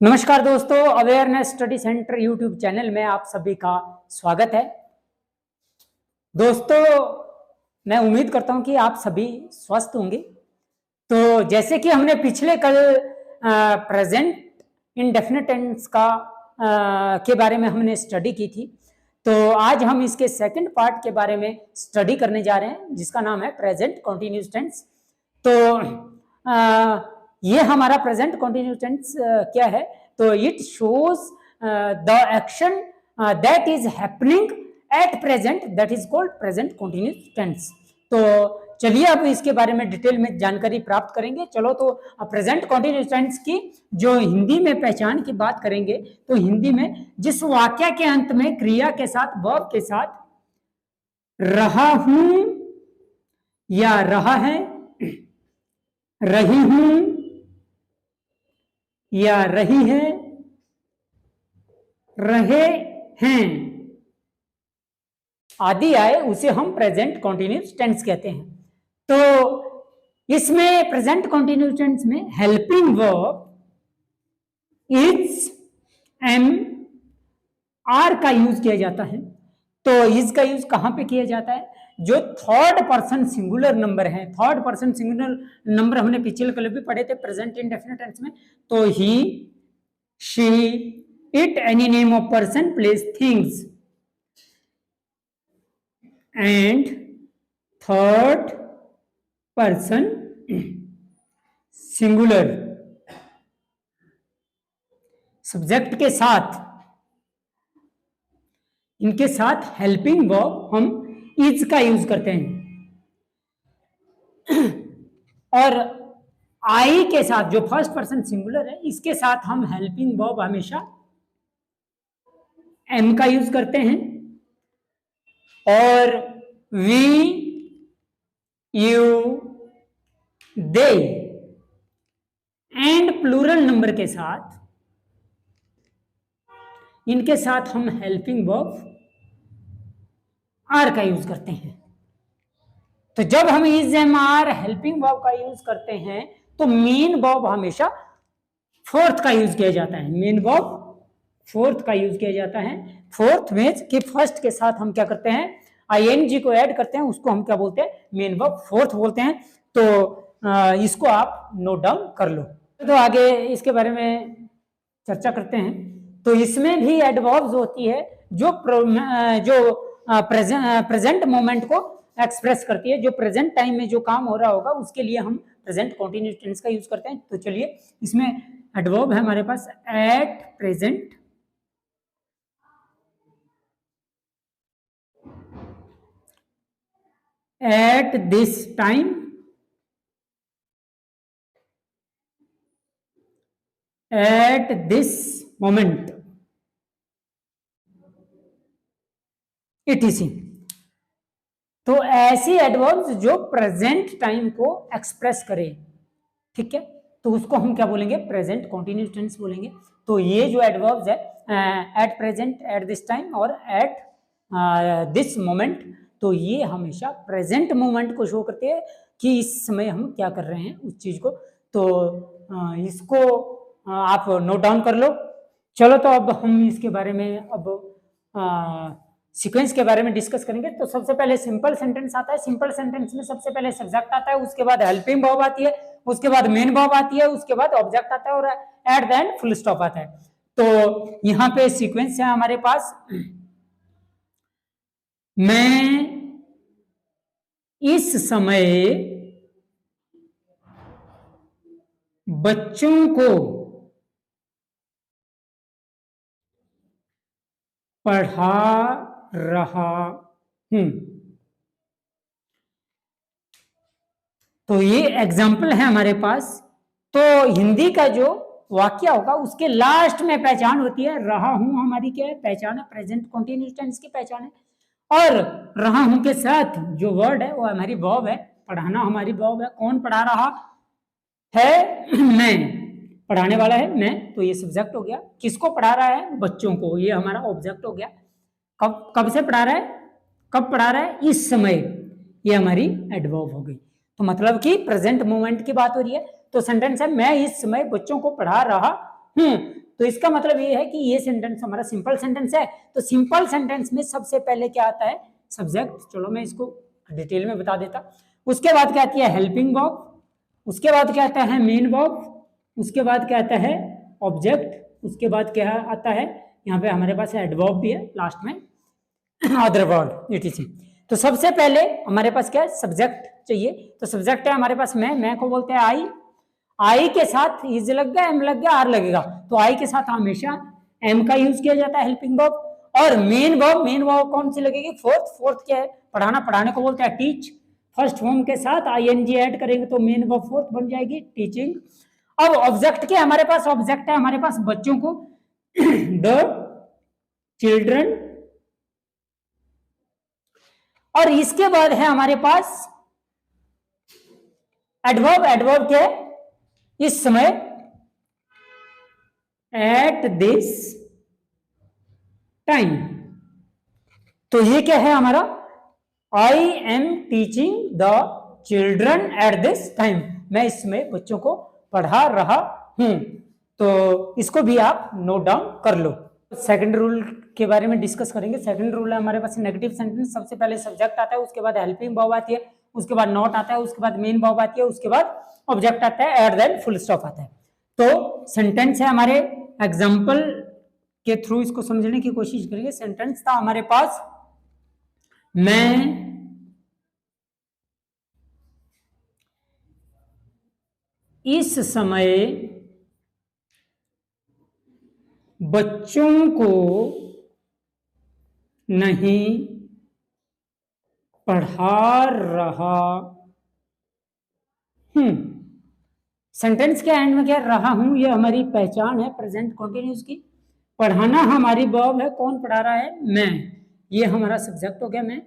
नमस्कार दोस्तों, awareness study centre YouTube channel में आप सभी का स्वागत है। दोस्तों, मैं उम्मीद करता हूं कि आप सभी स्वस्थ होंगे। तो जैसे कि हमने पिछले कल प्रेजेंट इंडेफिनिट टेंस के बारे में हमने स्टडी की थी, तो आज हम इसके सेकंड पार्ट के बारे में स्टडी करने जा रहे हैं, जिसका नाम है प्रेजेंट कंटीन्यूअस टेंस। तो ये हमारा प्रेजेंट कंटीन्यूअस टेंस क्या है? तो it shows the action that is happening at present, that is called present continuous tense. तो चलिए अब इसके बारे में डिटेल में जानकारी प्राप्त करेंगे। चलो, तो प्रेजेंट कंटीन्यूअस टेंस की जो हिंदी में पहचान की बात करेंगे, तो हिंदी में जिस वाक्य के अंत में क्रिया के साथ वर्ब के साथ रहा हूं या रहा है, रही हूं या रही है, रहे हैं आदि आए, उसे हम प्रेजेंट कंटीन्यूअस टेंस कहते हैं। तो इसमें प्रेजेंट कंटीन्यूअस टेंस में helping verb is, am, are का यूज किया जाता है। तो इज का यूज कहां पे किया जाता है? जो थर्ड पर्सन सिंगुलर नंबर है, थर्ड पर्सन सिंगुलर नंबर हमने पिछले कल भी पढ़े थे प्रेजेंट इंडेफिनिट टेंस में। तो he, she, it, any name of person, place, things, and third person singular subject के साथ, इनके साथ हेल्पिंग वर्ब हम इज का यूज करते हैं। और आई के साथ जो फर्स्ट पर्सन सिंगुलर है, इसके साथ हम हेल्पिंग वर्ब हमेशा एम का यूज करते हैं। और we, you, they and plural number के साथ, इनके साथ हम हेल्पिंग वर्ब आर का यूज करते हैं। तो जब हम is, am, are helping verb का यूज करते हैं, तो मेन वर्ब हमेशा फोर्थ का यूज किया जाता है। मेन वर्ब फोर्थ का यूज किया जाता है। फोर्थ में कि फर्स्ट के साथ हम क्या करते हैं? आईएनजी को ऐड करते हैं, उसको हम क्या बोलते हैं? मेन वर्ब फोर्थ बोलते हैं। तो इसको आप नोट डाउन कर लो। तो आगे इसके बारे में चर्चा करते हैं। तो इसमें भी एडवर्ब्स होती है जो प्रेजेंट मोमेंट को एक्सप्रेस करती है। जो प्रेजेंट टाइम में जो काम हो रहा होगा, उसके लिए हम प्रेजेंट कंटीन्यूअस टेंस का यूज करते हैं। तो चलिए, इसमें एडवर्ब है हमारे पास at present, at this time, at this moment, etc. तो ऐसी एडवर्ब्स जो प्रेजेंट टाइम को एक्सप्रेस करे, ठीक है, तो उसको हम क्या बोलेंगे? प्रेजेंट कंटीन्यूअस टेंस बोलेंगे। तो ये जो एडवर्ब्स है eight present, at this time और एट दिस मोमेंट, तो ये हमेशा प्रेजेंट मोमेंट को शो करते हैं कि इस समय हम क्या कर रहे हैं उस चीज को। तो इसको आप नोट डाउन कर लो। चलो, तो अब हम इसके बारे में अब सीक्वेंस के बारे में डिस्कस करेंगे। तो सबसे पहले सिंपल सेंटेंस आता है। सिंपल सेंटेंस में सबसे पहले सब्जेक्ट आता है, उसके बाद हेल्पिंग वर्ब आती है, उसके बाद मेन वर्ब आती है, उसके बाद ऑब्जेक्ट आता है और at the and full stop आता है। तो यहाँ पे सीक्वेंस है हमारे पास। मैं इस समय बच्चों को पढ़ा रहा हूं। तो ये एग्जाम्पल है हमारे पास। तो हिंदी का जो वाक्य होगा, उसके लास्ट में पहचान होती है। रहा हूं हमारी क्या है? पहचान है, प्रेजेंट कंटीन्यूअस टेंस की पहचान है। और रहा हूं के साथ जो वर्ड है वो हमारी वर्ब है। पढ़ाना हमारी वर्ब है। कौन पढ़ा रहा है? मैं। पढ़ाने वाला है मैं, तो ये सब्जेक्ट हो गया। किसको पढ़ा रहा है? बच्चों को, ये हमारा ऑब्जेक्ट हो गया। कब से पढ़ा रहा है? कब पढ़ा रहा है? इस समय, ये हमारी एडवर्ब हो गई। तो मतलब कि प्रेजेंट मोमेंट की बात हो रही है। तो सेंटेंस है मैं इस समय बच्चों को पढ़ा रहा हूं। तो इसका मतलब ये है कि ये सेंटेंस हमारा सिंपल सेंटेंस है। तो सिंपल सेंटेंस में सबसे पहले क्या आता है? सब्जेक्ट। चलो मैं इसको डिटेल में बता देता। उसके बाद क्या आती है? Helping verb. उसके बाद क्या आता है? Main verb. उसके बाद क्या आता है? ऑब्जेक्ट। उसके बाद क्या आता है? यहाँ पे हमारे पास एडवर्ब भी है लास्ट में, अदर वर्ड etc। तो सबसे पहले हमारे पास क्या है? सब्जेक्ट चाहिए। तो सब्जेक्ट है हमारे पास मैं को बोलते हैं आई। आई के साथ इज लग गया, एम लग गया, आर लगेगा। तो आई के साथ हमेशा एम का यूज किया जाता है हेल्पिंग वर्ब। और मेन वर्ब कौन सी लगेगी? फोर्थ क्या है? पढ़ाना। पढ़ाने को बोलते हैं टीच। फर्स्ट फॉर्म के साथ आईएनजी ऐड करेंगे तो मेन वर्ब फोर्थ बन जाएगी, टीचिंग। अब ऑब्जेक्ट के हमारे पास ऑब्जेक्ट है हमारे पास बच्चों को द चिल्ड्रन। और इसके बाद है हमारे पास एडवर्ब। एडवर्ब क्या है? इस समय, एट दिस टाइम। तो ये क्या है हमारा? I am teaching the children at this time. मैं इसमें बच्चों को पढ़ा रहा हूं। तो इसको भी आप नोट डाउन कर लो। सेकंड रूल के बारे में डिस्कस करेंगे। सेकंड रूल है हमारे पास नेगेटिव सेंटेंस। सबसे पहले सब्जेक्ट आता है, उसके बाद हेल्पिंग वर्ब आती है, उसके बाद नॉट आता है, उसके बाद मेन वर्ब आती है, उसके बाद ऑब्जेक्ट आता है, एट देन फुल स्टॉप आता है। तो सेंटेंस है हमारे, एग्जाम्पल के थ्रू इसको समझने की कोशिश करेंगे। सेंटेंस था हमारे पास, मैं इस समय बच्चों को नहीं पढ़ा रहा हूं। सेंटेंस के एंड में क्या रहा हूं? ये हमारी पहचान है प्रेजेंट कंटिन्यूअस की। पढ़ाना हमारी वर्ब है। कौन पढ़ा रहा है? मैं। ये हमारा सब्जेक्ट हो गया मैं।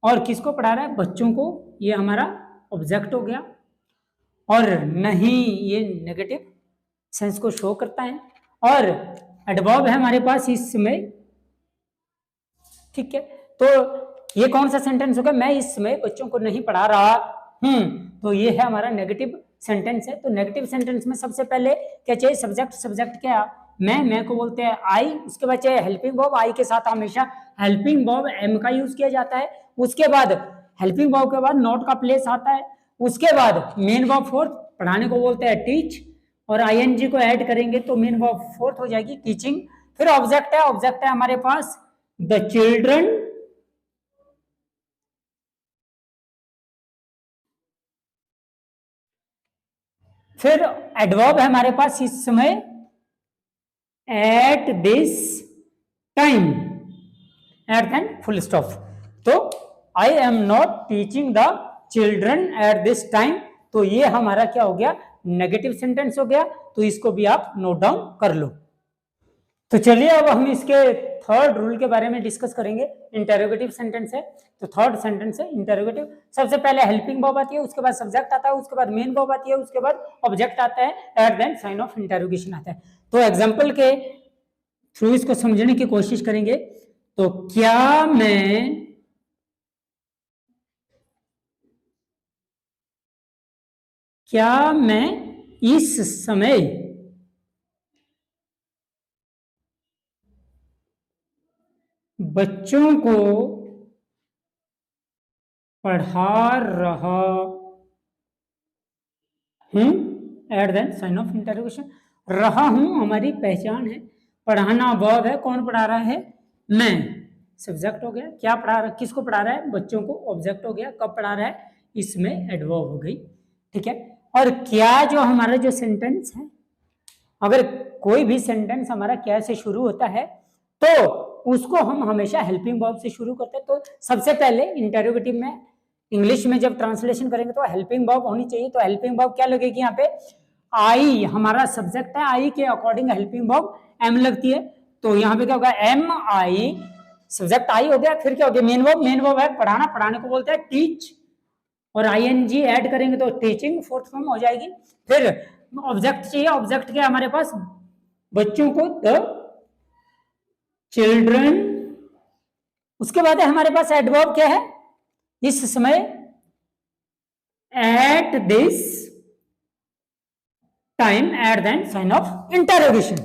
और किसको पढ़ा रहा है? बच्चों को। ये हमारा ऑब्जेक्ट हो गया। और नहीं, ये नेगेटिव सेंस को शो करता है। और एडवर्ब है हमारे पास इसमें, ठीक है। तो ये कौन सा सेंटेंस होगा? मैं इस समय बच्चों को नहीं पढ़ा रहा हूं। तो ये है हमारा नेगेटिव सेंटेंस है। तो नेगेटिव सेंटेंस में सबसे पहले क्या चाहिए? सब्जेक्ट। सब्जेक्ट क्या? मैं को बोलते हैं आई। उसके बाद चाहिए हेल्पिंग वर्ब। आई के साथ हमेशा हेल्पिंग वर्ब एम का यूज किया जाता है। उसके बाद हेल्पिंग वर्ब के बाद नॉट का प्लेस आता है। उसके बाद मेन वर्ब फोर्थ। पढ़ाने को बोलते हैं टीच, और आईएनजी को ऐड करेंगे तो मेन वर्ब फोर्थ हो जाएगी, टीचिंग। फिर ऑब्जेक्ट है। ऑब्जेक्ट है हमारे पास द चिल्ड्रन। फिर एडवर्ब है हमारे पास इस समय, at this time, at then full stop. तो I am not teaching the children at this time. तो ये हमारा क्या हो गया? नेगेटिव सेंटेंस हो गया। तो इसको भी आप नोट डाउन कर लो। तो चलिए अब हम इसके थर्ड रूल के बारे में डिस्कस करेंगे। इंटेरोगेटिव सेंटेंस है, तो थर्ड सेंटेंस है इंटेरोगेटिव। सबसे पहले हेल्पिंग वर्ब आती है, उसके बाद सब्जेक्ट आता है, उसके बाद मेन वर्ब आती है, उसके बाद ऑब्जेक्ट आता है, at then sign of interrogation आता है। तो एग्जांपल के थ्रू इसको समझने की कोशिश करेंगे। तो क्या मैं इस समय बच्चों को पढ़ा रहा हूं, at then sign of interrogation. रहा हूं हमारी पहचान है, पढ़ाना वर्ब है। कौन पढ़ा रहा है? मैं। सब्जेक्ट हो गया। क्या पढ़ा रहा? किसको पढ़ा रहा है? बच्चों को। ऑब्जेक्ट हो गया। कब पढ़ा रहा है? इसमें एडवर्ब हो गई, ठीक है। और क्या जो हमारा जो सेंटेंस है, अगर कोई भी सेंटेंस हमारा क्या से शुरू होता है तो उसको हम हमेशा हेल्पिंग वर्ब से शुरू करते हैं। तो सबसे पहले इंटेरोगेटिव में, इंग्लिश में जब ट्रांसलेशन करेंगे तो हेल्पिंग वर्ब होनी चाहिए। तो हेल्पिंग वर्ब क्या लगेगी? यहाँ पे आई हमारा सब्जेक्ट है। आई के अकॉर्डिंग हेल्पिंग वर्ब एम लगती है। तो यहाँ पे क्या होगा? एम आई, सब्जेक्ट आई हो गया। फिर क्या हो गया? Main verb. मेन वर्ब है पढ़ाना। पढ़ाने को बोलते हैं टीच, और आईएनजी ऐड करेंगे तो टीचिंग फोर्थ फॉर्म हो जाएगी। फिर ऑब्जेक्ट चाहिए। ऑब्जेक्ट क्या हमारे पास? बच्चों को, द चिल्ड्रन। उसके बाद है हमारे पास एडवर्ब क्या है? इस समय, at this time, at then sign of interrogation.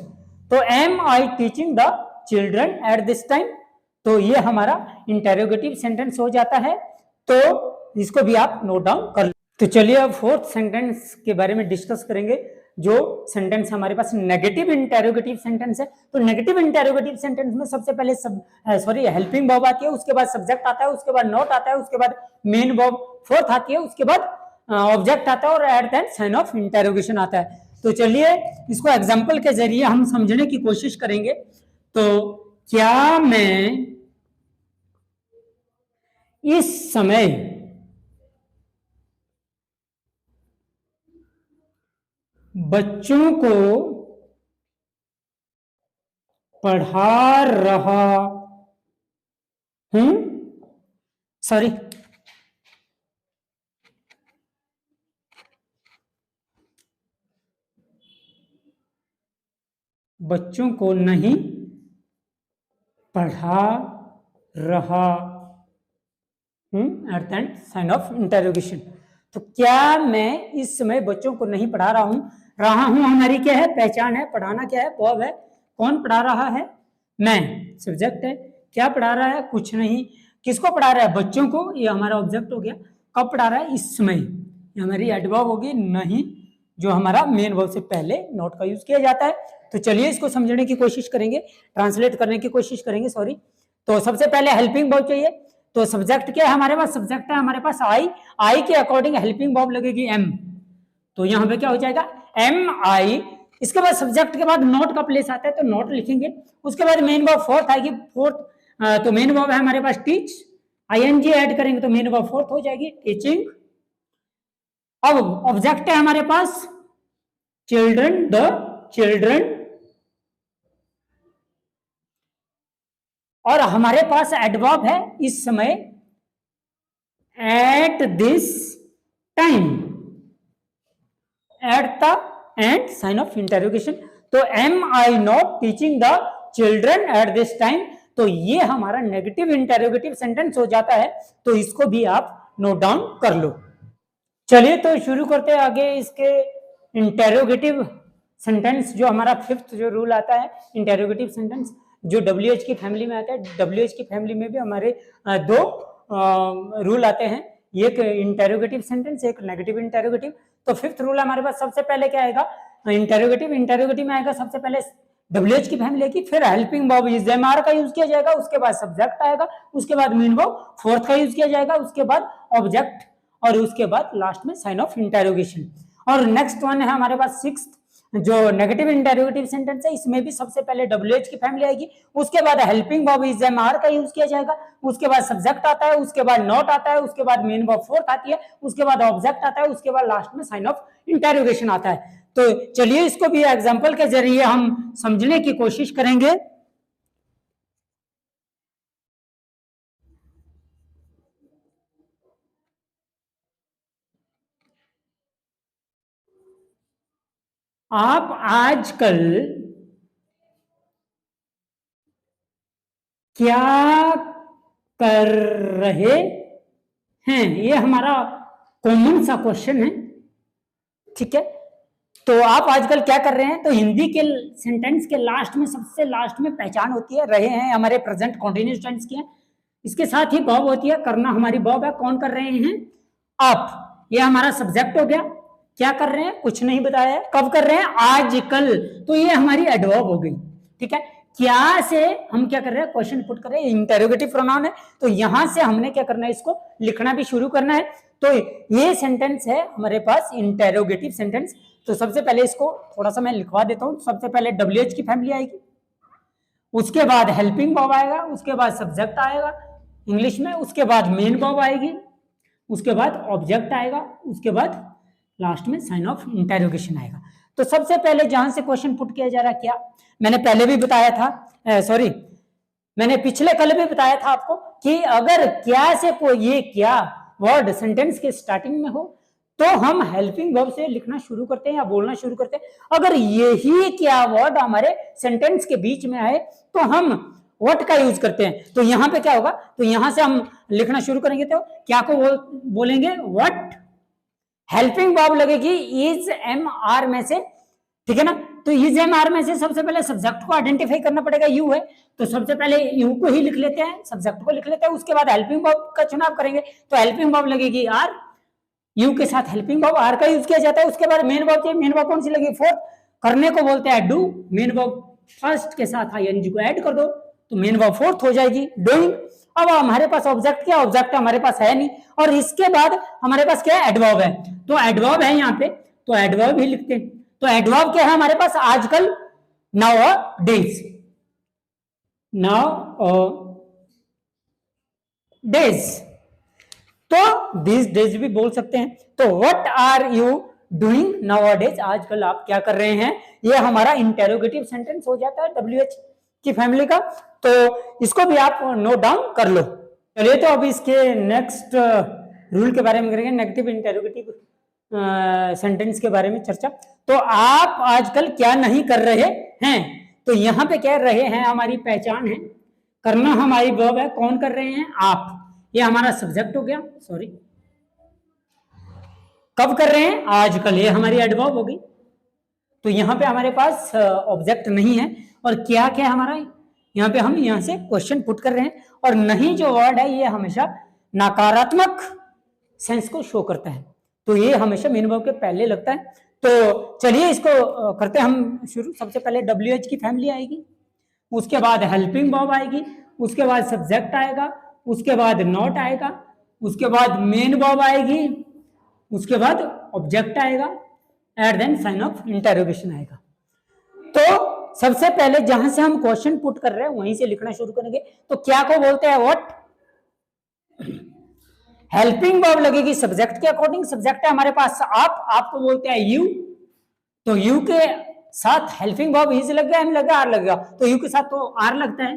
तो am I teaching the children at this time, तो ये हमारा इंटेरोगेटिव सेंटेंस हो जाता है। तो इसको भी आप नोट डाउन कर लो। तो चलिए अब फोर्थ सेंटेंस के बारे में डिस्कस करेंगे। जो सेंटेंस हमारे पास नेगेटिव इंटेरोगेटिव सेंटेंस है, तो नेगेटिव इंटेरोगेटिव सेंटेंस में सबसे पहले हेल्पिंग वर्ब आती है, उसके बाद सब्जेक्ट आता है, उसके बाद नॉट आता है, उसके बाद मेन वर्ब फोर्थ आती है, उसके बाद ऑब्जेक्ट आता है और at the end sign of interrogation आता है। तो चलिए इसको एग्जांपल के जरिए हम समझने की कोशिश करेंगे। तो क्या मैं इस समय बच्चों को पढ़ा रहा हूं, सॉरी बच्चों को नहीं पढ़ा रहा हूं at the end sign of interrogation. तो क्या मैं इस समय बच्चों को नहीं पढ़ा रहा हूं हमारी क्या है, पहचान है। पढ़ाना क्या है, वर्ब है। कौन पढ़ा रहा है, मैं, सब्जेक्ट है। क्या पढ़ा रहा है, कुछ नहीं। किसको पढ़ा रहा है, बच्चों को, ये हमारा ऑब्जेक्ट हो गया। कब पढ़ा रहा है, इस समय, ये हमारी एडवर्ब होगी। नहीं, जो हमारा मेन वर्ब से पहले नॉट का यूज किया जाता है। तो चलिए इसको समझने की कोशिश करेंगे, ट्रांसलेट करने की कोशिश करेंगे, सॉरी। तो सबसे पहले हेल्पिंग वर्ब चाहिए। तो सब्जेक्ट क्या है हमारे पास, सब्जेक्ट है हमारे पास आई के अकॉर्डिंग हेल्पिंग वर्ब लगेगी एम। तो यहां पे क्या हो जाएगा, एम आई। इसके बाद सब्जेक्ट के बाद नॉट का प्लेस आता है, तो नॉट लिखेंगे। उसके बाद मेन वर्ब फोर्थ आएगी, फोर्थ। तो मेन वर्ब है हमारे पास टीच, आईएनजी ऐड करेंगे तो मेन वर्ब फोर्थ हो जाएगी, टीचिंग। अब ऑब्जेक्ट है हमारे पास चिल्ड्रन, द चिल्ड्रन। और हमारे पास एडवर्ब है इस समय, at this time, at the end sign of interrogation. तो am I not teaching the children at this time, तो ये हमारा नेगेटिव इंटेरोगेटिव सेंटेंस हो जाता है। तो इसको भी आप नोट डाउन कर लो। चलिए तो शुरू करते हैं आगे इसके इंटेरोगेटिव सेंटेंस। जो हमारा फिफ्थ जो रूल आता है इंटेरोगेटिव सेंटेंस, जो WH की फैमिली में आता है। WH की फैमिली में भी हमारे दो रूल आते हैं, एक इंटेरोगेटिव सेंटेंस, एक नेगेटिव इंटेरोगेटिव। तो फिफ्थ रूल हमारे पास सबसे पहले क्या आएगा, इंटेरोगेटिव। इंटेरोगेटिव में आएगा सबसे पहले WH की फैमिली की, फिर helping verb is am are का यूज किया जाएगा, उसके बाद सब्जेक्ट आएगा, उसके बाद मेन वर्ब फोर्थ का यूज किया जाएगा, उसके बाद ऑब्जेक्ट, और उसके बाद लास्ट में साइन ऑफ इंटेरोगेशन। और नेक्स्ट वन है हमारे पास सिक्स्थ, जो नेगेटिव इंटेरोगेटिव सेंटेंस है। इसमें भी सबसे पहले WH की फैमिली आएगी, उसके बाद helping verb is am are का यूज किया जाएगा, उसके बाद सब्जेक्ट आता है, उसके बाद नॉट आता है, उसके बाद मेन वर्ब फोर्थ आती है, उसके बाद ऑब्जेक्ट आता है, उसके बाद लास्ट में साइन ऑफ इंटेरोगेशन आता है। तो चलिए इसको भी एग्जांपल के जरिए हम समझने की कोशिश करेंगे। आप आजकल क्या कर रहे हैं, ये हमारा कॉमन सा क्वेश्चन है, ठीक है। तो आप आजकल क्या कर रहे हैं, तो हिंदी के सेंटेंस के लास्ट में, सबसे लास्ट में पहचान होती है, रहे हैं हमारे प्रेजेंट कॉन्टिन्यूस टेंस की है। इसके साथ ही वर्ब होती है, करना हमारी वर्ब है। कौन कर रहे हैं, आप, ये हमारा सब्जेक्ट हो गया। क्या कर रहे हैं, कुछ नहीं बताया है। कब कर रहे हैं, आजकल, तो ये हमारी एडवर्ब हो गई, ठीक है। क्या से हम क्या कर रहे हैं, क्वेश्चन पुट कर रहे हैं, इंटेरोगेटिव प्रोनाउन है, तो यहां से हमने क्या करना है, इसको लिखना भी शुरू करना है। तो ये सेंटेंस है हमारे पास इंटेरोगेटिव सेंटेंस। तो सबसे पहले इसको थोड़ा सा मैं लिखवा देता हूं। सबसे पहले WH की फैमिली आएगी, उसके बाद हेल्पिंग वर्ब आएगा, उसके बाद सब्जेक्ट आएगा इंग्लिश में, उसके बाद मेन वर्ब आएगी, उसके बाद ऑब्जेक्ट आएगा, उसके बाद लास्ट में साइन ऑफ इंटेरोगेशन आएगा। तो सबसे पहले जहां से क्वेश्चन पुट किया जा रहा है, क्या मैंने पहले भी बताया था, सॉरी मैंने पिछले कल भी बताया था आपको कि अगर क्या से कोई ये क्या वर्ड सेंटेंस के स्टार्टिंग में हो तो हम हेल्पिंग वर्ब से लिखना शुरू करते हैं या बोलना शुरू करते हैं। अगर यही क्या वर्ड हमारे सेंटेंस के बीच में आए तो हम व्हाट का यूज करते हैं। तो यहां पे क्या होगा, तो यहां से हम लिखना शुरू करेंगे तो क्या को बोलेंगे, व्हाट। हेल्पिंग वर्ब लगेगी इज एम आर में से, ठीक है ना। तो इज एम आर में से सबसे पहले सब्जेक्ट को आइडेंटिफाई करना पड़ेगा, यू है तो सबसे पहले यू को ही लिख लेते हैं, सब्जेक्ट को लिख लेते हैं, उसके बाद हेल्पिंग वर्ब का चुनाव करेंगे, तो हेल्पिंग वर्ब लगेगी आर, यू के साथ हेल्पिंग वर्ब आर का यूज किया जाता है। उसके बाद मेन वर्ब चाहिए, मेन वर्ब कौन सी लगेगी, फोर्थ, करने को बोलते हैं डू, मेन वर्ब फर्स्ट के साथ आईएनजी को ऐड कर दो तो मेन वर्ब फोर्थ हो जाएगी, डूइंग। अब हमारे पास ऑब्जेक्ट क्या, ऑब्जेक्ट हमारे पास है नहीं, और इसके बाद हमारे पास क्या है, एडवर्ब है, तो एडवर्ब है यहाँ पे, तो एडवर्ब ही लिखते हैं। तो एडवर्ब क्या है हमारे पास, आजकल, नाउ डेज, नाउ डेज, तो दिस डेज भी बोल सकते हैं। तो what are you doing nowadays, आजकल आप क्या कर रहे हैं, ये हमारा इंटेरोगेटिव सेंटेंस हो जाता है WH की फैमिली का, तो इसको भी आप नोट डाउन कर लो। चलिए तो अब इसके नेक्स्ट रूल के बारे में करेंगे, नेगेटिव इंटेरोगेटिव सेंटेंस के बारे में चर्चा। तो आप आजकल क्या नहीं कर रहे हैं, तो यहाँ पे कह रहे हैं हमारी पहचान है, करना हमारी वर्ब है, कौन कर रहे हैं, आप, ये हमारा सब्जेक्ट हो गया, सॉरी, कब कर रहे हैं, आजकल, ये हमारी एडवर्ब हो गई। तो यहाँ पे हमारे पास ऑब्जेक्ट नहीं है, और क्या क्या हमारा, यहाँ पे हम यहाँ से क्वेश्चन पुट कर रहे हैं, और नहीं जो वर्ड है ये हमेशा नकारात्मक सेंस को शो करता है, तो ये हमेशा मेन वर्ब के पहले लगता है। तो चलिए इसको करते हैं हम शुरू। सबसे पहले WH की फैमिली आएगी, उसके बाद हेल्पिंग वर्ब आएगी, उसके बाद सब्जेक्ट आएगा, उसके बाद नॉट आएगा, उसके बाद मेन वर्ब आएगी, उसके बाद ऑब्जेक्ट आएगा, at then sign of interrogation आएगा। तो सबसे पहले जहां से हम क्वेश्चन पुट कर रहे हैं वहीं से लिखना शुरू करेंगे। तो क्या को बोलते हैं, व्हाट, हेल्पिंग वर्ब लगेगी सब्जेक्ट के अकॉर्डिंग, सब्जेक्ट है हमारे पास आप को बोलते हैं यू, तो यू के साथ हेल्पिंग वर्ब इज लग गया, एम लग गया, आर लग गया, तो यू के साथ तो आर लगता है,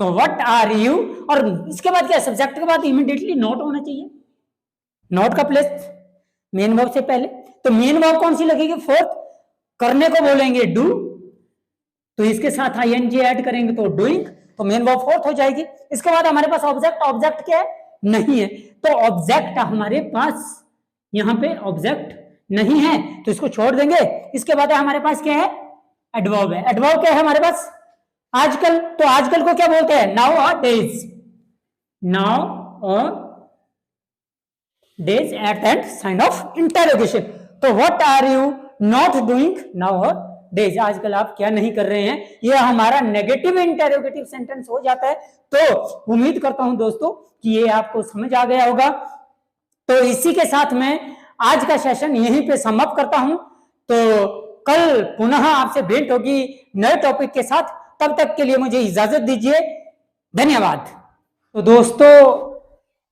तो व्हाट आर यू, और इसके बाद क्या, सब्जेक्ट के बाद इमीडिएटली नॉट होना चाहिए, नॉट का प्लेस मेन वर्ब से पहले, तो मेन वर्ब कौन सी लगेगी, फोर्थ, करने को बोलेंगे डू, तो इसके साथ आईएनजी ऐड करेंगे तो डूइंग, तो मेन वर्ब फोर्थ हो जाएगी। इसके बाद हमारे पास ऑब्जेक्ट, ऑब्जेक्ट क्या है, नहीं है, तो ऑब्जेक्ट हमारे पास यहाँ पे ऑब्जेक्ट नहीं है, तो इसको छोड़ देंगे। इसके बाद हमारे पास क्या है, एडवर्ब है, एडवर्ब क्या है हमारे पास, आजकल, तो आजकल को क्या बोलते हैं, nowadays, nowadays at that sign of interrogation. तो what are you not doing nowadays, आजकल आप क्या नहीं कर रहे हैं, यह हमारा नेगेटिव इंटरोगेटिव सेंटेंस हो जाता है। तो उम्मीद करता हूं दोस्तों कि ये आपको समझ आ गया होगा। तो इसी के साथ मैं आज का सेशन यहीं पे समाप्त करता हूं, तो कल पुनः आपसे भेंट होगी नए टॉपिक के साथ, तब तक के लिए मुझे इजाजत दीजिए, धन्यवाद। तो दोस्तों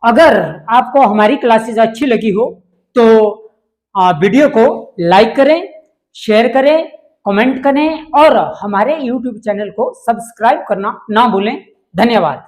अगर आपको हमारी क्लासेस अच्छी लगी हो तो वीडियो को लाइक करें, शेयर करें, कमेंट करें और हमारे YouTube चैनल को सब्सक्राइब करना ना भूलें। धन्यवाद।